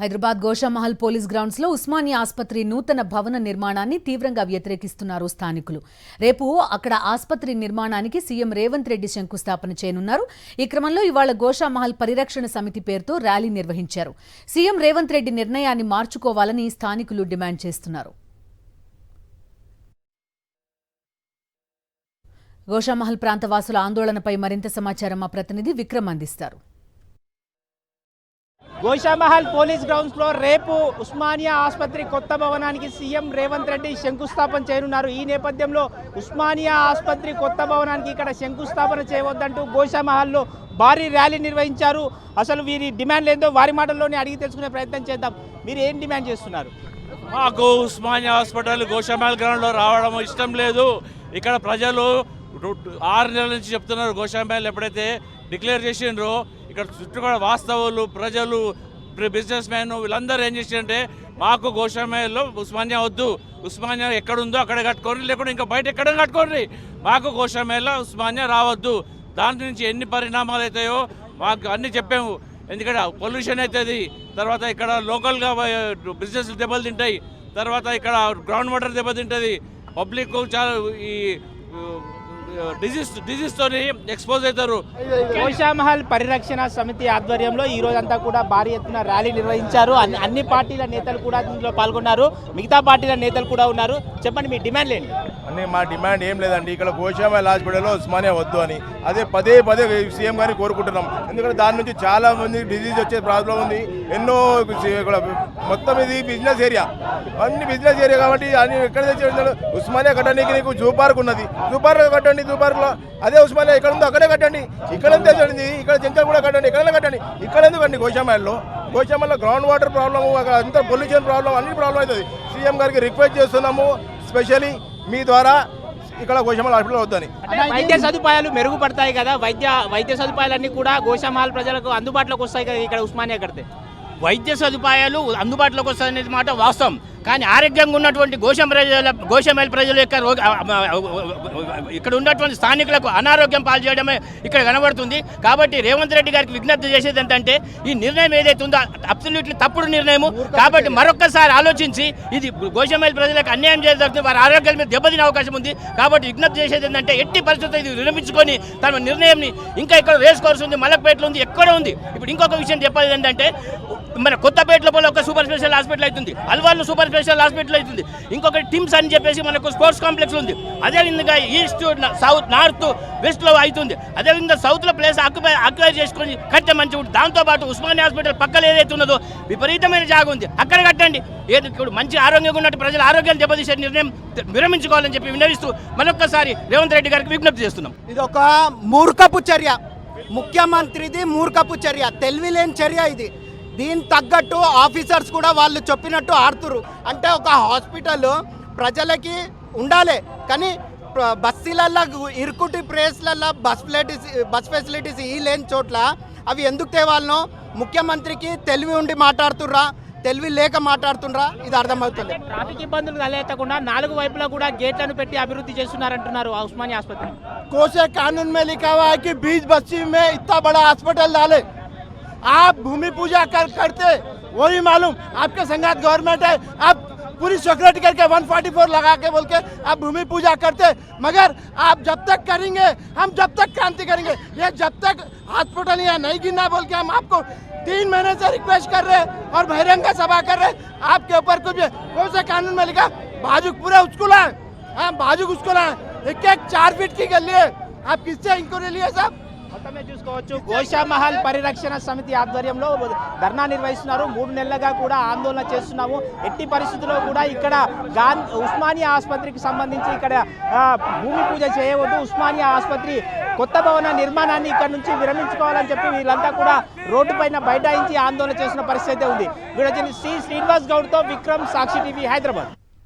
Hyderabad Goshamahal police grounds లో ఉస్మానియా ఆసుపత్రి నూతన భవన నిర్మాణాన్ని తీవ్రంగా వ్యతిరేకిస్తున్నారు స్థానికులు. రేపు అక్కడ ఆసుపత్రి నిర్మాణానికి సీఎం రేవంత్ రెడ్డి శంకుస్థాపన చేయనున్నారు. ఈ క్రమంలో ఇవాళ గోషామహల్ పరిరక్షణ సమితి పేరుతో ర్యాలీ నిర్వహించారు. సీఎం రేవంత్ రెడ్డి నిర్ణయాన్ని మార్చుకోవాలని స్థానికులు డిమాండ్ చేస్తున్నారు. గోషామహల్ ప్రాంతవాసుల ఆందోళనపై మరింత సమాచారం మా ప్రతినిధి విక్రమ్ అందిస్తారు. గోషామహల్ పోలీస్ గ్రౌండ్స్ లో రేపు ఉస్మానియా ఆసుపత్రి కొత్త భవనానికి సీఎం రేవంత్ రెడ్డి శంకుస్థాపన చేయనున్నారు. ఈ నేపథ్యంలో ఉస్మానియా ఆసుపత్రి కొత్త భవనానికి ఇక్కడ శంకుస్థాపన చేయవద్దంటూ గోషామహల్లో భారీ ర్యాలీ నిర్వహించారు. అసలు వీరి డిమాండ్లు ఏందో వారి మాటల్లోనే అడిగి తెలుసుకునే ప్రయత్నం చేద్దాం. మీరు ఏం డిమాండ్ చేస్తున్నారు? మాకు ఉస్మానియా హాస్పిటల్ గోషామహల్ గ్రౌండ్లో రావడం ఇష్టం లేదు. ఇక్కడ ప్రజలు 6 నెలల నుంచి చెప్తున్నారు. గోషామహల్ ఎప్పుడైతే డిక్లేర్ చేసిండ్రో ఇక్కడ చుట్టుపక్కల వాస్తవులు, ప్రజలు, బిజినెస్ మ్యాన్ వీళ్ళందరూ ఏం చేసిందంటే మాకు గోషామహల్లో ఉస్మానియా వద్దు, ఉస్మానియా ఎక్కడుందో అక్కడ కట్టుకోండి, లేకుంటే ఇంకా బయట ఎక్కడ కట్టుకోండి, మాకు గోషామహల్లో ఉస్మానియా రావద్దు. దాని నుంచి ఎన్ని పరిణామాలు అవుతాయో మాకు అన్నీ చెప్పాము. ఎందుకంటే పొల్యూషన్ అవుతుంది, తర్వాత ఇక్కడ లోకల్గా బిజినెస్ దెబ్బలు తింటాయి, తర్వాత ఇక్కడ గ్రౌండ్ వాటర్ దెబ్బతింటుంది, పబ్లిక్ చాలా ఈ డిజీజ్ తోని ఎక్స్పోజ్ అవుతారు. గోషామహల్ పరిరక్షణ సమితి ఆధ్వర్యంలో ఈ రోజంతా కూడా భారీ ఎత్తున ర్యాలీ నిర్వహించారు. అన్ని పార్టీల నేతలు కూడా దీంట్లో పాల్గొన్నారు. మిగతా పార్టీల నేతలు కూడా ఉన్నారు. చెప్పండి మీ డిమాండ్ ఏంటి? మా డిమాండ్ ఏం లేదండి, ఇక్కడ గోషామహల్ హాస్పిటల్లో ఉస్మానియా వద్దు అని అదే పదే సీఎం గారిని కోరుకుంటున్నాం. ఎందుకంటే దాని నుంచి చాలా మంది డిజీజ్ వచ్చే ప్రాబ్లం ఉంది. ఎన్నో ఇక్కడ మొత్తం ఇది బిజినెస్ ఏరియా, అన్ని బిజినెస్ ఏరియా కాబట్టి అన్ని ఎక్కడ తెచ్చి ఉస్మానియా కట్టడానికి నీకు జూ పార్క్ ఉన్నది, జూ పార్క్ కట్టండి, జూ పార్క్లో అదే ఉస్మానియా ఎక్కడ ఉందో అక్కడే కట్టండి. ఇక్కడ తెచ్చండి, ఇక్కడ చెంచల్ కూడా కట్టండి, ఎక్కడైనా కట్టండి. ఇక్కడ ఎందుకండి గోషామహల్లో గ్రౌండ్ వాటర్ ప్రాబ్లము, అక్కడ అంతా పొల్యూషన్ ప్రాబ్లం, అన్ని ప్రాబ్లం అవుతుంది. సీఎం గారికి రిక్వెస్ట్ చేస్తున్నాము, స్పెషల్లీ మీ ద్వారా ఇక్కడ గోషామహల్ హాస్పిటల్ వద్దని. వైద్య సదుపాయాలు మెరుగుపడతాయి కదా, వైద్య సదుపాయాలన్నీ కూడా గోషామహల్ ప్రజలకు అందుబాటులోకి వస్తాయి కదా ఇక్కడ ఉస్మానియా కడితే? వైద్య సదుపాయాలు అందుబాటులోకి వస్తాయనేది మాట వాస్తవం. కానీ ఆరోగ్యంగా ఉన్నటువంటి గోషామహల్ ప్రజల యొక్క ఇక్కడ ఉన్నటువంటి స్థానికులకు అనారోగ్యం పాలు చేయడమే ఇక్కడ కనబడుతుంది. కాబట్టి రేవంత్ రెడ్డి గారికి విజ్ఞప్తి చేసేది ఏంటంటే ఈ నిర్ణయం ఏదైతే ఉందో అబ్సల్యూట్లీ తప్పుడు నిర్ణయం. కాబట్టి మరొక్కసారి ఆలోచించి ఇది గోషామహల్ ప్రజలకు అన్యాయం చేయడం, వారి ఆరోగ్యాల మీద దెబ్బతినే అవకాశం ఉంది. కాబట్టి విజ్ఞప్తి చేసేది ఏంటంటే ఎట్టి పరిస్థితుల్లో ఇది విరమించుకొని తన నిర్ణయంని ఇంకా ఇక్కడ రేస్ కోర్స్ ఉంది, మలక్పేటలో ఉంది, ఎక్కడ ఉంది. ఇప్పుడు ఇంకొక విషయం చెప్పేది ఏంటంటే మన కొత్తపేటలో పోలే ఒక సూపర్ స్పెషల్ హాస్పిటల్ అవుతుంది, అల్వార్లో సూపర్ స్పెషల్ హాస్పిటల్ అవుతుంది, ఇంకొకటి టిమ్స్ అని చెప్పేసి మనకు స్పోర్ట్స్ కాంప్లెక్స్ ఉంది. అదేవిధంగా ఈస్ట్, సౌత్, నార్త్, వెస్ట్లో అవుతుంది. అదేవిధంగా సౌత్లో ప్లేస్ ఆక్యుపై చేసుకొని కట్టే మంచిగా ఉంటుంది. దాంతోపాటు ఉస్మానియా హాస్పిటల్ పక్కన ఏదైతే ఉన్నదో విపరీతమైన జాగా ఉంది, అక్కడ కట్టండి. ఏది ఇప్పుడు మంచి ఆరోగ్యంగా ఉన్నట్టు ప్రజల ఆరోగ్యాన్ని దెబ్బతీసే నిర్ణయం విరమించుకోవాలని చెప్పి విన్నవిస్తూ మరొక్కసారి రేవంత్ రెడ్డి గారికి విజ్ఞప్తి చేస్తున్నాం. ఇది ఒక మూర్ఖపు చర్య, ముఖ్యమంత్రిది మూర్ఖపు చర్య, తెలివిలేని చర్య ఇది. దీనికి తగ్గట్టు ఆఫీసర్స్ కూడా వాళ్ళు చెప్పినట్టు ఆడుతురు. అంటే ఒక హాస్పిటల్ ప్రజలకి ఉండాలి, కానీ బస్సీలల్లో ఇరుకుటి ప్లేస్లల్లో బస్ ఫెసిలిటీస్ ఈ లేని చోట్ల అవి ఎందుకు తేవాలనో ముఖ్యమంత్రికి తెలివి ఉండి మాట్లాడుతుర్రా, తెలివి లేక మాట్లాడుతుండ్రా, ఇది అర్థమవుతుంది. ట్రాఫిక్ ఇబ్బందులు తలెత్తకుండా 4 వైపులా కూడా గేట్లను పెట్టి అభివృద్ధి చేస్తున్నారంటున్నారు ఉస్మానియా ఆసుపత్రి. कोसे कानून में लिखा हुआ है कि 20 बस्ती में इतना बड़ा हॉस्पिटल डाले, आप भूमि पूजा करते वही मालूम आपके संगात गवर्नमेंट है, आप पूरी सिक्योरिटी करके 144 लगा के बोल के आप भूमि पूजा करते, मगर आप जब तक करेंगे हम जब तक क्रांति करेंगे, ये जब तक हॉस्पिटल यहाँ नहीं गिरना बोल के हम आपको 3 महीने से रिक्वेस्ट कर रहे और बहिरंग सभा कर रहे. आपके ऊपर कुछ कौन से कानून में लिखा बाजू पूरा उसको लाए, हाँ बाजू उसको लाए, एक 4 फीट की गली है, आप किससे इंक्वायरी लिए साहब? మొత్తమే చూసుకోవచ్చు గోషామహల్ పరిరక్షణ సమితి ఆధ్వర్యంలో ధర్నా నిర్వహిస్తున్నారు. 3 నెలలుగా కూడా ఆందోళన చేస్తున్నాము. ఎట్టి పరిస్థితుల్లో కూడా ఇక్కడ ఉస్మానియా ఆసుపత్రికి సంబంధించి ఇక్కడ భూమి పూజ చేయవద్దు, ఉస్మానియా ఆసుపత్రి కొత్త భవన నిర్మాణాన్ని ఇక్కడ నుంచి విరమించుకోవాలని చెప్పి వీళ్ళంతా కూడా రోడ్డు పైన బైఠాయించి ఆందోళన చేస్తున్న పరిస్థితి ఉంది. వీడు శ్రీనివాస్ గౌడ్తో విక్రమ్, సాక్షి టీవీ, హైదరాబాద్.